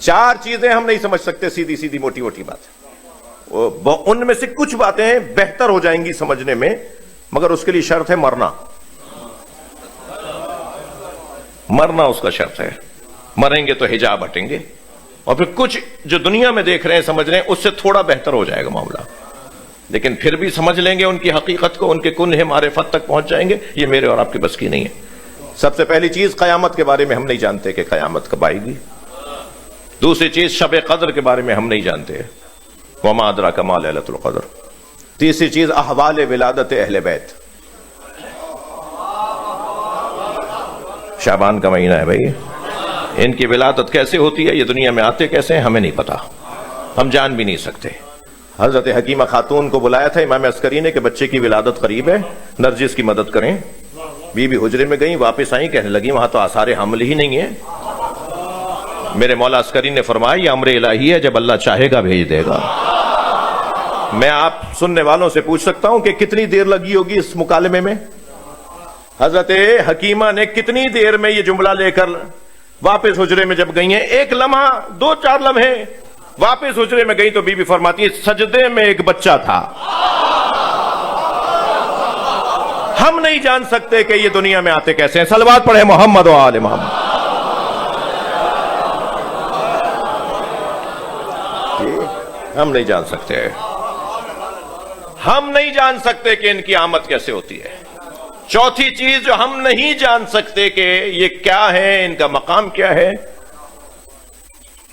4 चीजें हम नहीं समझ सकते, सीधी सीधी मोटी मोटी बात। उनमें से कुछ बातें बेहतर हो जाएंगी समझने में, मगर उसके लिए शर्त है मरना। मरना उसका शर्त है। मरेंगे तो हिजाब हटेंगे, और फिर कुछ जो दुनिया में देख रहे हैं समझ रहे हैं उससे थोड़ा बेहतर हो जाएगा मामला, लेकिन फिर भी समझ लेंगे उनकी हकीकत को, उनके कुन्हे मारिफत तक पहुंच जाएंगे। ये मेरे और आपकी बस की नहीं है। सबसे पहली चीज, कयामत के बारे में हम नहीं जानते कि कयामत कब आएगी। दूसरी चीज, शब कद्र के बारे में हम नहीं जानते, वमा अदराका मा लैलतुल क़द्र। तीसरी चीज, अहवाल विलादत अहले बैत। शाबान का महीना है भाई, इनकी विलादत कैसे होती है, ये दुनिया में आते कैसे हैं, हमें नहीं पता, हम जान भी नहीं सकते। हजरत हकीमा खातून को बुलाया था इमाम अस्करी ने कि बच्चे की विलादत करीब है, नरजिस की मदद करें। बीबी हुजरे में गई, वापस आई, कहने लगी वहां तो आसार हमल ही नहीं है। मेरे मौला अस्करी ने फरमाया, ये अम्र इलाही है, जब अल्लाह चाहेगा भेज देगा। मैं आप सुनने वालों से पूछ सकता हूं कि कितनी देर लगी होगी इस मुकालमे में। हजरत हकीमा ने कितनी देर में ये जुमला लेकर वापस हुजरे में जब गई हैं, 1 लम्हा 2-4 लम्हे वापस हुजरे में गई तो बीबी फरमाती है, सजदे में एक बच्चा था। हम नहीं जान सकते कि ये दुनिया में आते कैसे हैं। सलवात पढ़े मोहम्मद व आले मोहम्मद। हम नहीं जान सकते, हम नहीं जान सकते कि इनकी आमद कैसे होती है। चौथी चीज जो हम नहीं जान सकते कि ये क्या है, इनका मकाम क्या है,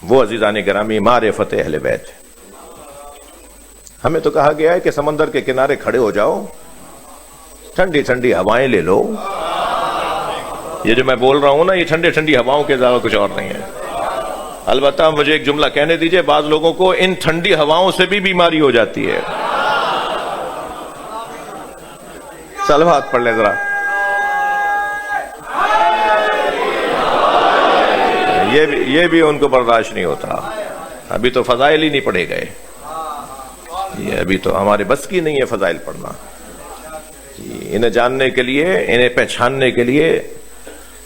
वो अजीजान गिरामी मारिफत अहले बैत। हमें तो कहा गया है कि समंदर के किनारे खड़े हो जाओ, ठंडी ठंडी हवाएं ले लो। ये जो मैं बोल रहा हूं ना, ये ठंडी ठंडी हवाओं के अलावा कुछ और नहीं है। अलबत्ता मुझे एक जुमला कहने दीजिए, बाज लोगों को इन ठंडी हवाओं से भी बीमारी हो जाती है। सलवात पढ़ ले जरा। ये भी उनको बर्दाश्त नहीं होता। अभी तो फजाइल ही नहीं पढ़े गए, ये अभी तो हमारे बस की नहीं है फजाइल पढ़ना। इन्हें जानने के लिए, इन्हें पहचानने के लिए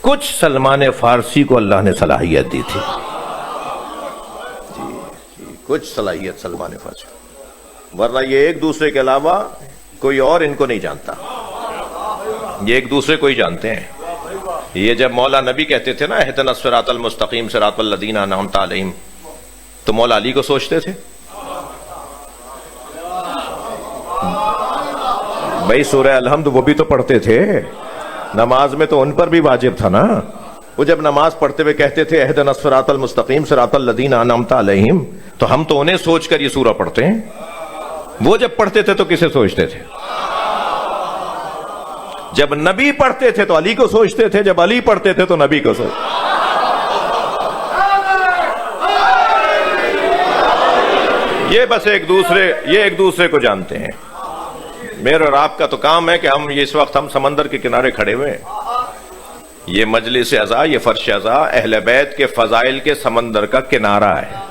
कुछ सलमान फारसी को अल्लाह ने सलाहियत दी थी। कुछ सलाहियत सलमान फारसी, वरना ये एक दूसरे के अलावा कोई और इनको नहीं जानता। ये एक दूसरे को ही जानते हैं। ये जब मौला नबी कहते थे ना, इहदिना सिरातल मुस्तकीम सिरातल लज़ीना अनअमता अलैहिम, तो मौला अली को सोचते थे। भाई सूरह अलहम्द वो भी तो पढ़ते थे, नमाज में तो उन पर भी वाजिब था ना। वो जब नमाज पढ़ते हुए कहते थे इहदिना सिरातल मुस्तकीम सिरातल लज़ीना अनअमता अलैहिम, तो हम तो उन्हें सोचकर ये सूरा पढ़ते हैं। वो जब पढ़ते थे तो किसे सोचते थे? जब नबी पढ़ते थे तो अली को सोचते थे, जब अली पढ़ते थे तो नबी को सोचते। ये बस एक दूसरे को जानते हैं। मेरे और आपका तो काम है कि हम इस वक्त हम समंदर के किनारे खड़े हुए हैं। ये मजलिस अज़ा, ये फर्श अज़ा अहले बैत के फजाइल के समंदर का किनारा है।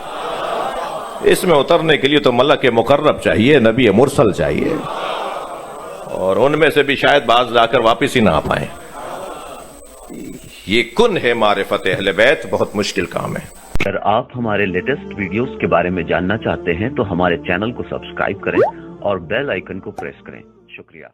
इसमें उतरने के लिए तो मलक मुकर्रब चाहिए, नबी मुरसल चाहिए, और उनमें से भी शायद बाज लाकर वापिस ही ना आ पाए। ये कुन है मारिफत अहले बैत, बहुत मुश्किल काम है। अगर आप हमारे लेटेस्ट वीडियोस के बारे में जानना चाहते हैं तो हमारे चैनल को सब्सक्राइब करें और बेल आइकन को प्रेस करें। शुक्रिया।